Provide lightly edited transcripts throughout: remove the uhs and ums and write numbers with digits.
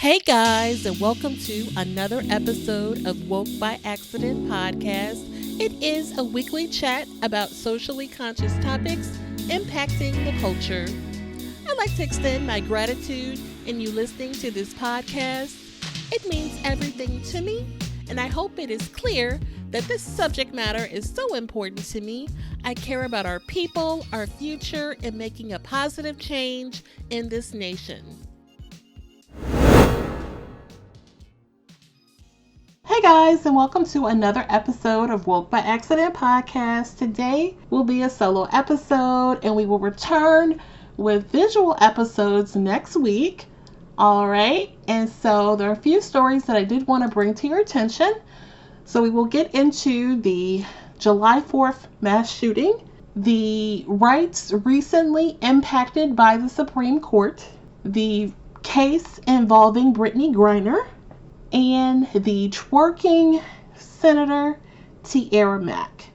Hey guys, and welcome to another episode of Woke by Accident podcast. It is a weekly chat about socially conscious topics impacting the culture. I'd like to extend my gratitude in you listening to this podcast. It means everything to me, and I hope it is clear that this subject matter is so important to me. I care about our people, our future, and making a positive change in this nation. Hey guys, and welcome to another episode of Woke by Accident podcast. Today will be a solo episode, and we will return with visual episodes next week. All right, and so there are a few stories that I did want to bring to your attention. So we will get into the July 4th mass shooting, the rights recently impacted by the Supreme Court, the case involving Britney Griner, and the twerking Senator Tiara Mack.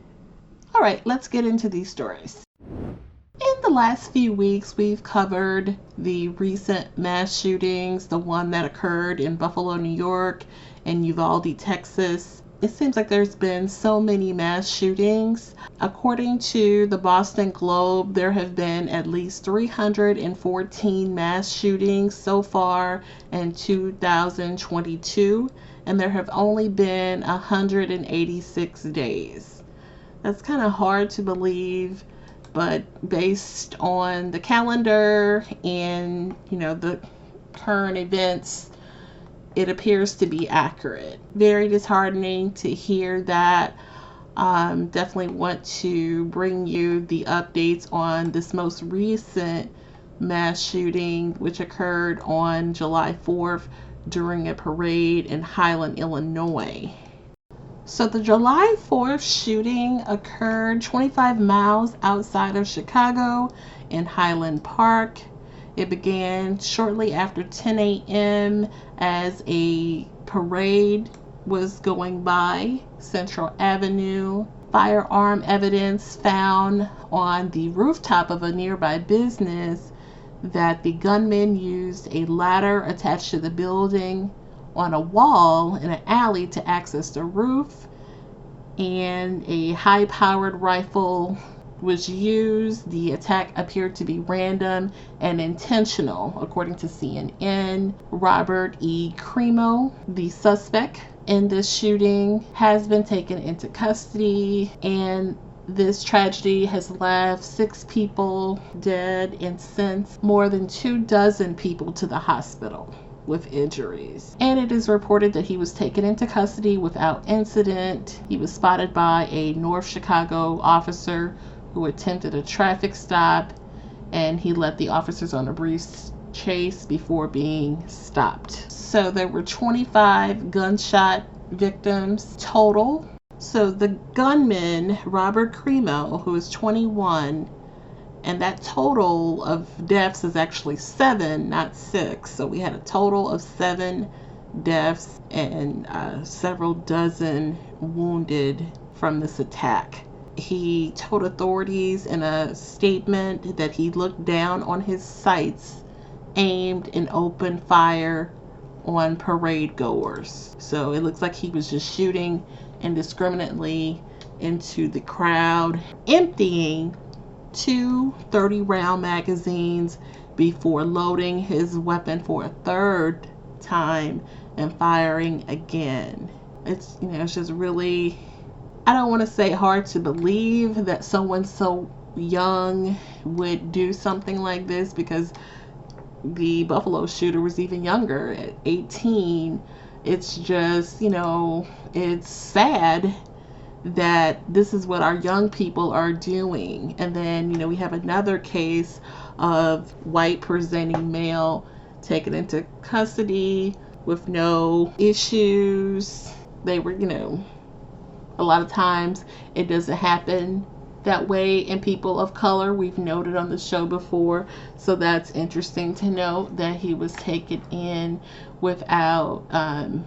All right, let's get into these stories. In the last few weeks, we've covered the recent mass shootings, the one that occurred in Buffalo, New York, and Uvalde, Texas. It seems like there's been so many mass shootings. According to the Boston Globe, there have been at least 314 mass shootings so far in 2022, and there have only been 186 days. That's kind of hard to believe, but based on the calendar and, the current events, it appears to be accurate. Very disheartening to hear that. Definitely want to bring you the updates on this most recent mass shooting, which occurred on July 4th during a parade in Highland, Illinois. So the July 4th shooting occurred 25 miles outside of Chicago in Highland Park. It began shortly after 10 a.m. as a parade was going by Central Avenue. Firearm evidence found on the rooftop of a nearby business that the gunman used a ladder attached to the building on a wall in an alley to access the roof, and a high-powered rifle was used. The attack appeared to be random and intentional, according to CNN. Robert E. Crimo, the suspect in this shooting, has been taken into custody, and this tragedy has left 6 people dead and sent more than 24 people to the hospital with injuries. And it is reported that he was taken into custody without incident. He was spotted by a North Chicago officer who attempted a traffic stop, and he led the officers on a brief chase before being stopped. So there were 25 gunshot victims total. So the gunman, Robert Crimo, who is 21, and that total of deaths is actually 7, not 6. So we had a total of 7 deaths and several dozen wounded from this attack. He told authorities in a statement that he looked down on his sights, aimed and opened fire on parade goers. So it looks like he was just shooting indiscriminately into the crowd, emptying 2 30-round magazines before loading his weapon for a third time and firing again. It's just really, I don't want to say hard to believe that someone so young would do something like this, because the Buffalo shooter was even younger at 18. It's just, it's sad that this is what our young people are doing. And then, we have another case of white presenting male taken into custody with no issues. They were, a lot of times it doesn't happen that way in people of color. We've noted on the show before. So that's interesting to note that he was taken in without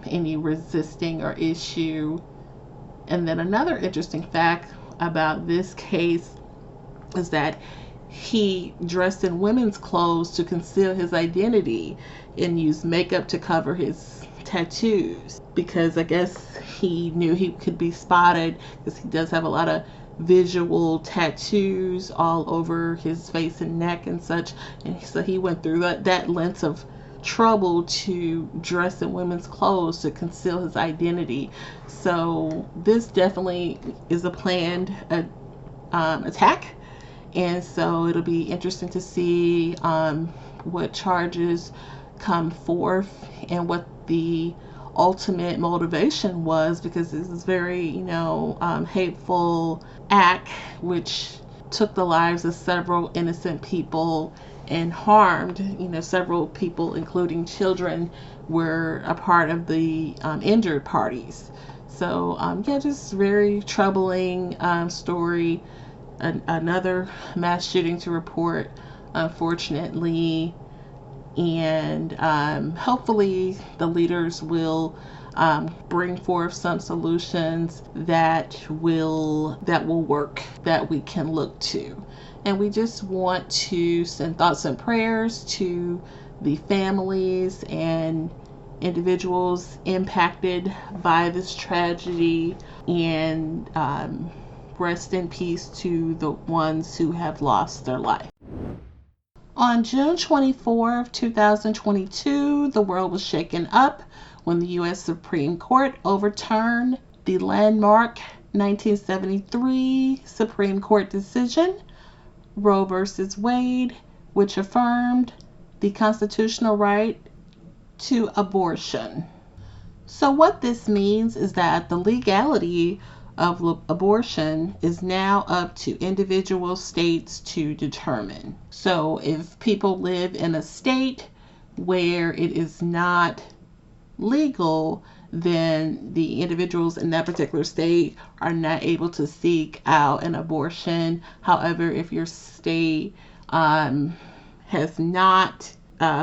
any resisting or issue. And then another interesting fact about this case is that he dressed in women's clothes to conceal his identity and used makeup to cover his tattoos, because I guess he knew he could be spotted, because he does have a lot of visual tattoos all over his face and neck and such. And so he went through that length of trouble to dress in women's clothes to conceal his identity. So this definitely is a planned attack, and so it'll be interesting to see what charges come forth and what the ultimate motivation was, because this is very, hateful act which took the lives of several innocent people and harmed, several people, including children, were a part of the injured parties. So just very troubling story. Another mass shooting to report, unfortunately, and hopefully the leaders will bring forth some solutions that will work, that we can look to. And we just want to send thoughts and prayers to the families and individuals impacted by this tragedy, and rest in peace to the ones who have lost their life. On June 24, 2022, the world was shaken up when the U.S. Supreme Court overturned the landmark 1973 Supreme Court decision, Roe v. Wade, which affirmed the constitutional right to abortion. So what this means is that the legality of abortion is now up to individual states to determine. So if people live in a state where it is not legal, then the individuals in that particular state are not able to seek out an abortion. However, if your state has not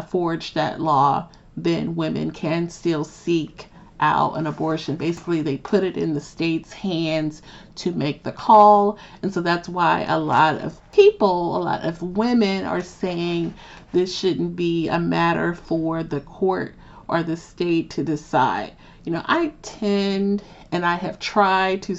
forged that law, then women can still seek out an abortion. Basically, they put it in the state's hands to make the call. And so that's why a lot of people, a lot of women are saying this shouldn't be a matter for the court or the state to decide. I tend, and I have tried to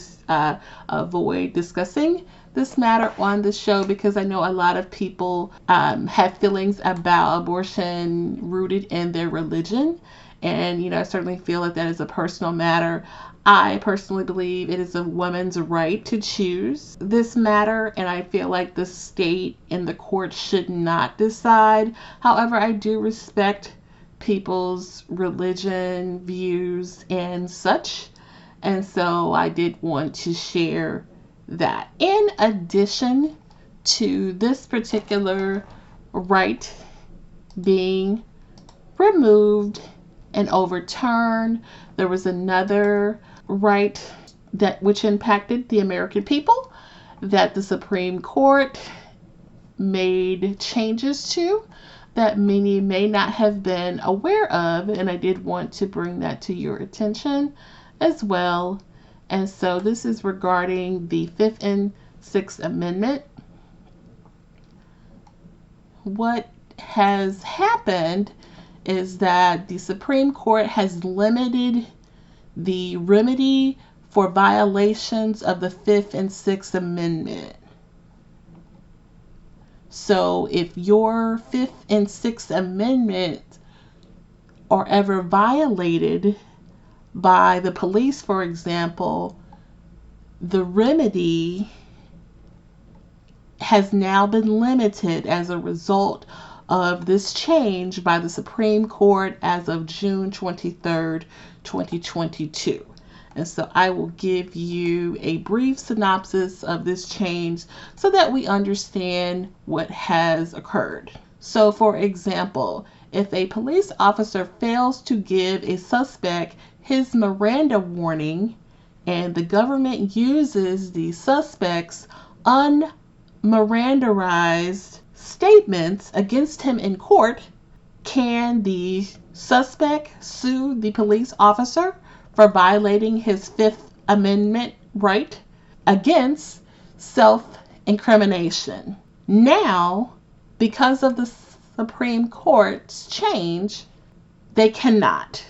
avoid discussing this matter on the show, because I know a lot of people have feelings about abortion rooted in their religion. And, I certainly feel like that is a personal matter. I personally believe it is a woman's right to choose this matter, and I feel like the state and the court should not decide. However, I do respect people's religion, views, and such. And so I did want to share that. In addition to this particular right being removed and overturned, there was another right which impacted the American people that the Supreme Court made changes to that many may not have been aware of, and I did want to bring that to your attention as well. And so this is regarding the 5th and 6th Amendment. What has happened is that the Supreme Court has limited the remedy for violations of the 5th and 6th Amendment. So if your 5th and 6th Amendment are ever violated by the police, for example, the remedy has now been limited as a result of this change by the Supreme Court as of June 23rd, 2022. And so I will give you a brief synopsis of this change so that we understand what has occurred. So for example, if a police officer fails to give a suspect his Miranda warning and the government uses the suspect's unmirandarized statements against him in court, can the suspect sue the police officer for violating his 5th Amendment right against self-incrimination? Now, because of the Supreme Court's change, they cannot.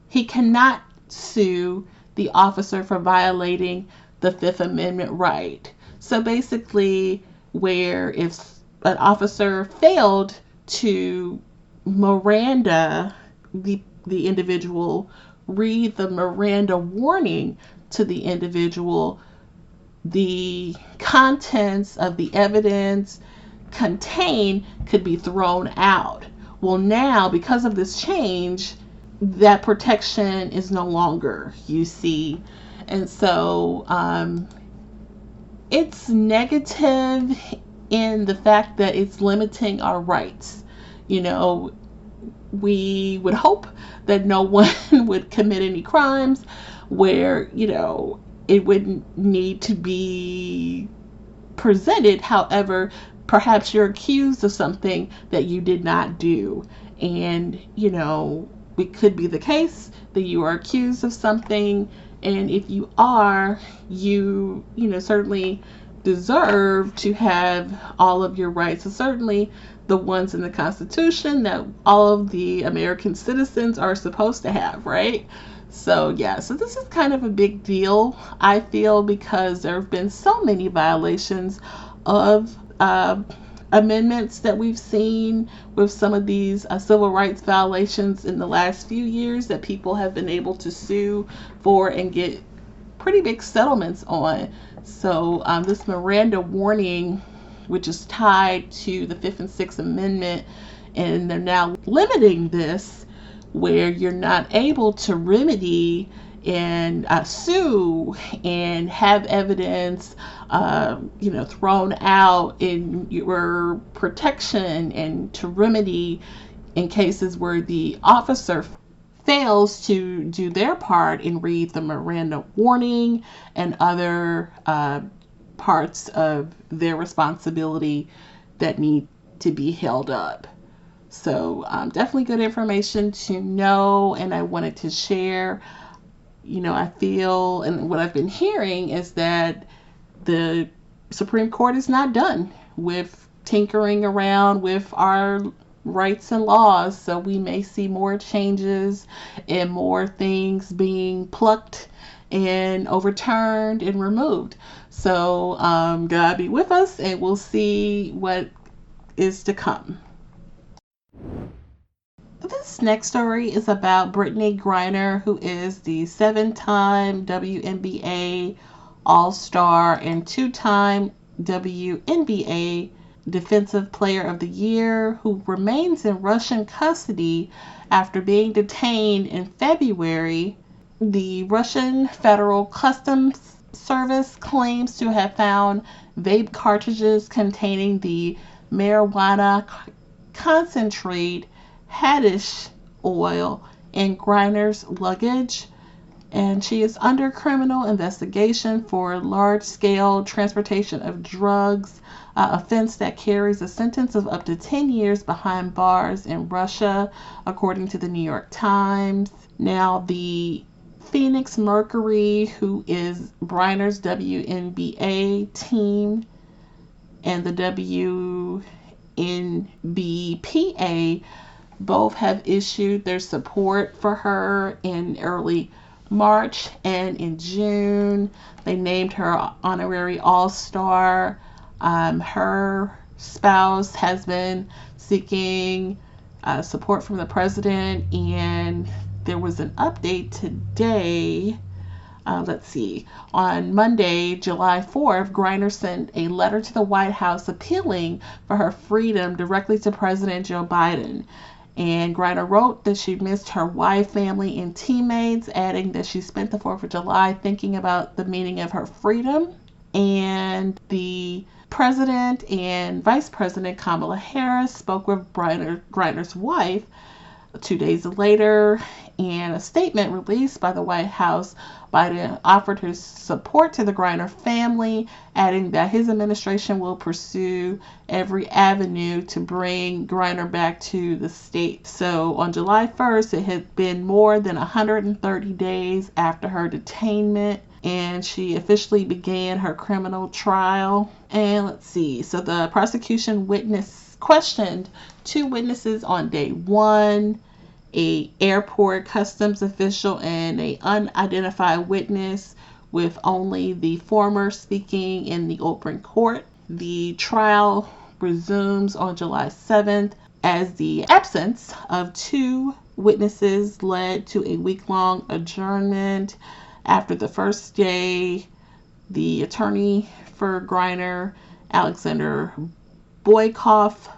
He cannot sue the officer for violating the Fifth Amendment right. So basically, where if an officer failed to Miranda the individual, read the Miranda warning to the individual, the contents of the evidence contained could be thrown out. Well, now, because of this change, that protection is no longer, you see. And so it's negative in the fact that it's limiting our rights. You know, we would hope that no one would commit any crimes where, you know, it wouldn't need to be presented. However, perhaps you're accused of something that you did not do. And, you know, it could be the case that you are accused of something. And if you are, you know, certainly deserve to have all of your rights. So certainly the ones in the Constitution that all of the American citizens are supposed to have, right? So yeah, so this is kind of a big deal, I feel, because there have been so many violations of amendments that we've seen with some of these civil rights violations in the last few years that people have been able to sue for and get pretty big settlements on. So this Miranda warning, which is tied to the Fifth and Sixth Amendment, and they're now limiting this where you're not able to remedy and sue and have evidence you know, thrown out in your protection and to remedy in cases where the officer fails to do their part and read the Miranda warning and other parts of their responsibility that need to be held up. So definitely good information to know, and I wanted to share. You know, I feel, and what I've been hearing is that the Supreme Court is not done with tinkering around with our rights and laws. So we may see more changes and more things being plucked and overturned and removed. So God be with us, and we'll see what is to come. This next story is about Britney Griner, who is the 7-time WNBA All-Star and 2-time WNBA Defensive Player of the Year, who remains in Russian custody after being detained in February. The Russian Federal Customs Service claims to have found vape cartridges containing the marijuana concentrate Haddish oil in Griner's luggage, and she is under criminal investigation for large-scale transportation of drugs, offense that carries a sentence of up to 10 years behind bars in Russia, according to the New York Times. Now, the Phoenix Mercury, who is Griner's WNBA team, and the WNBPA both have issued their support for her in early March, and in June they named her honorary all-star. Her spouse has been seeking support from the president, and there was an update today. Let's see. On Monday, July 4th, Griner sent a letter to the White House appealing for her freedom directly to President Joe Biden. And Griner wrote that she missed her wife, family, and teammates, adding that she spent the 4th of July thinking about the meaning of her freedom. And the President and Vice President Kamala Harris spoke with Griner's wife 2 days later. In a statement released by the White House, Biden offered his support to the Griner family, adding that his administration will pursue every avenue to bring Griner back to the state. So on July 1st, it had been more than 130 days after her detainment, and she officially began her criminal trial. And let's see. So the prosecution questioned 2 witnesses on day 1, a airport customs official and a unidentified witness, with only the former speaking in the open court. The trial resumes on July 7th as the absence of 2 witnesses led to a week-long adjournment. After the first day, the attorney for Griner, Alexander Boykoff,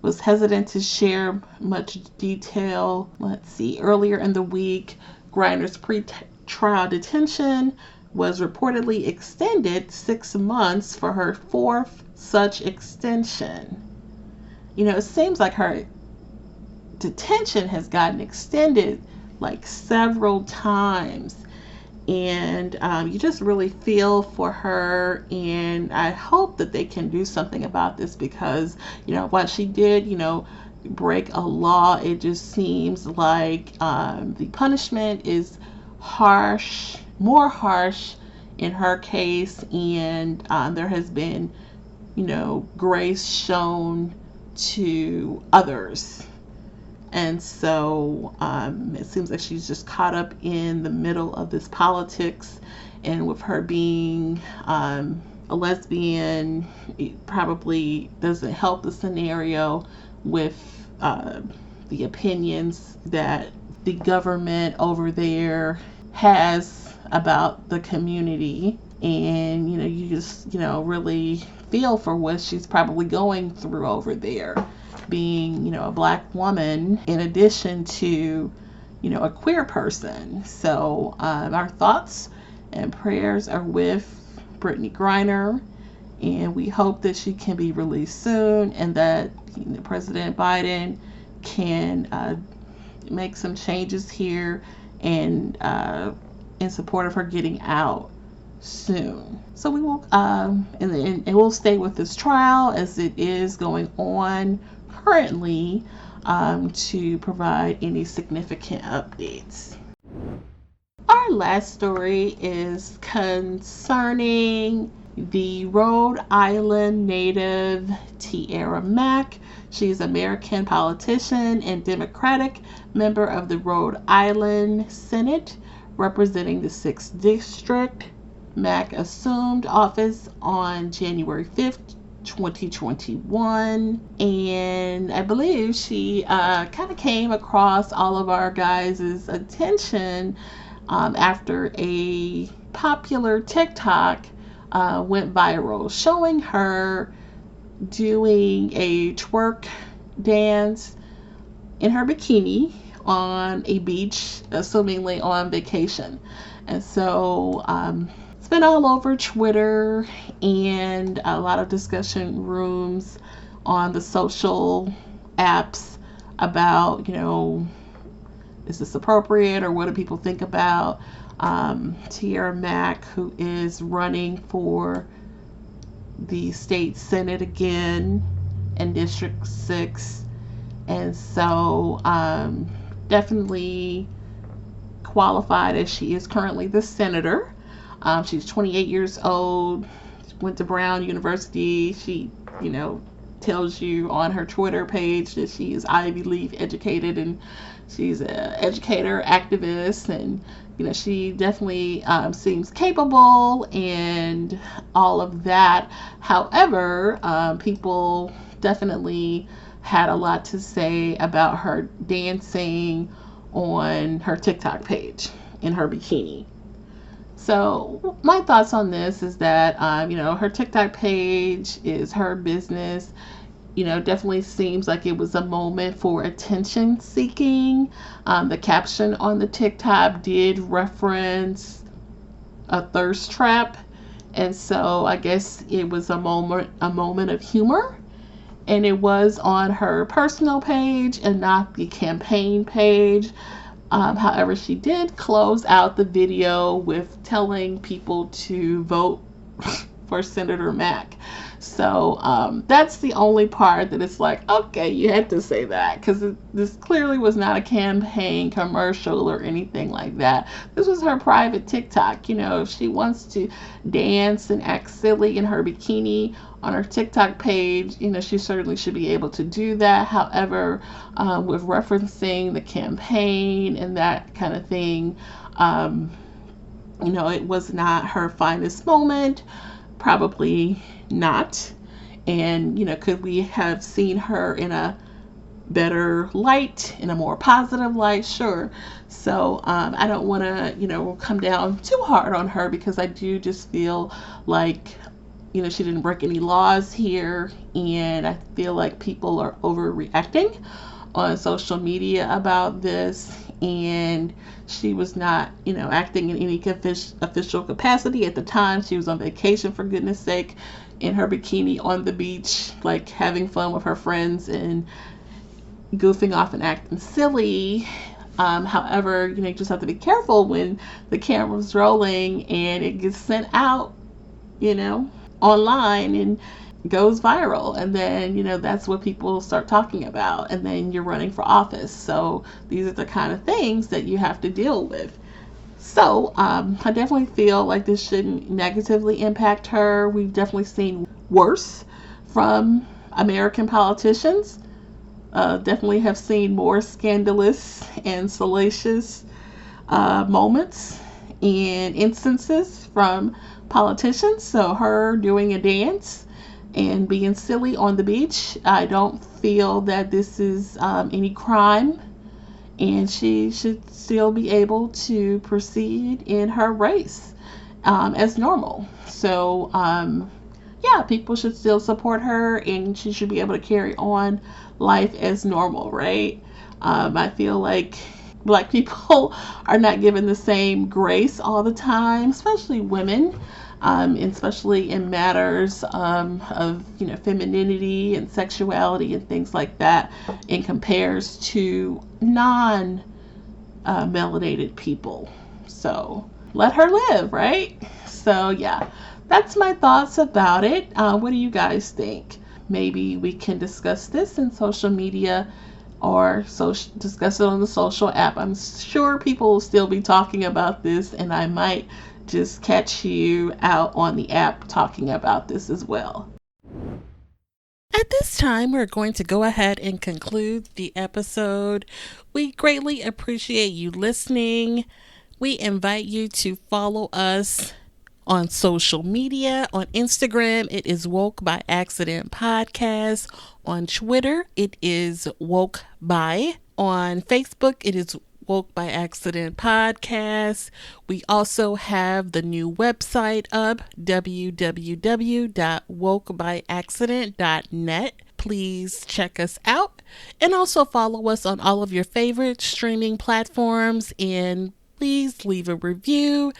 was hesitant to share much detail. Let's see. Earlier in the week, Griner's pre-trial detention was reportedly extended 6 months for her 4th such extension. It seems like her detention has gotten extended like several times. And you just really feel for her, and I hope that they can do something about this, because what she did break a law. It just seems like the punishment is more harsh in her case, and there has been grace shown to others. And so it seems like she's just caught up in the middle of this politics. And with her being a lesbian, it probably doesn't help the scenario with the opinions that the government over there has about the community. And, you just, really feel for what she's probably going through over there, being, a black woman in addition to, a queer person. So our thoughts and prayers are with Britney Griner, and we hope that she can be released soon, and that President Biden can make some changes here and in support of her getting out soon. So we will and we'll stay with this trial as it is going on currently to provide any significant updates. Our last story is concerning the Rhode Island native Tiara Mack. She's an American politician and Democratic member of the Rhode Island Senate, representing the 6th District. Mack assumed office on January 5th, 2021, and I believe she kind of came across all of our guys' attention after a popular TikTok went viral, showing her doing a twerk dance in her bikini on a beach, assumingly on vacation. And so it's been all over Twitter and a lot of discussion rooms on the social apps about, is this appropriate, or what do people think about Tiara Mack, who is running for the state Senate again in District 6. And so definitely qualified, as she is currently the senator. She's 28 years old, went to Brown University. She, tells you on her Twitter page that she is Ivy League educated, and she's an educator, activist, and, she definitely seems capable and all of that. However, people definitely had a lot to say about her dancing on her TikTok page in her bikini. So my thoughts on this is that, her TikTok page is her business. Definitely seems like it was a moment for attention seeking. The caption on the TikTok did reference a thirst trap. And so I guess it was a moment of humor. And it was on her personal page and not the campaign page. However, she did close out the video with telling people to vote for Senator Mack. So that's the only part that it's like, okay, you had to say that, because this clearly was not a campaign commercial or anything like that. This was her private TikTok. If she wants to dance and act silly in her bikini on her TikTok page, she certainly should be able to do that. However, with referencing the campaign and that kind of thing, it was not her finest moment. Probably not. And could we have seen her in a better light, in a more positive light? Sure. So I don't want to come down too hard on her, because I do just feel like she didn't break any laws here, and I feel like people are overreacting on social media about this, and she was not acting in any official capacity at the time. She was on vacation, for goodness sake, in her bikini on the beach, like having fun with her friends and goofing off and acting silly. However, you just have to be careful when the camera's rolling and it gets sent out online and goes viral, and then that's what people start talking about, and then you're running for office. So these are the kind of things that you have to deal with. So I definitely feel like this shouldn't negatively impact her. We've definitely seen worse from American politicians. Definitely have seen more scandalous and salacious moments and instances from politicians. So her doing a dance and being silly on the beach, I don't feel that this is any crime, and she should still be able to proceed in her race as normal. So yeah, people should still support her, and she should be able to carry on life as normal, right? I feel like Black people are not given the same grace all the time, especially women, especially in matters of femininity and sexuality and things like that, in compares to non-melanated people. So let her live, right? So yeah, that's my thoughts about it. What do you guys think? Maybe we can discuss this in social media, or discuss it on the social app. I'm sure people will still be talking about this, and I might just catch you out on the app talking about this as well. At this time, we're going to go ahead and conclude the episode. We greatly appreciate you listening. We invite you to follow us on social media. On Instagram, it is Woke by Accident Podcast. On Twitter, it is Woke by. On Facebook, it is Woke by Accident Podcast. We also have the new website up, www.wokebyaccident.net. Please check us out, and also follow us on all of your favorite streaming platforms, and please leave a review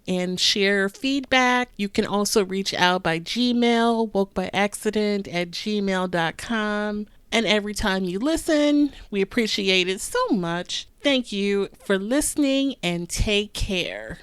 and share feedback. You can also reach out by Gmail, wokebyaccident@gmail.com. And every time you listen, we appreciate it so much. Thank you for listening, and take care.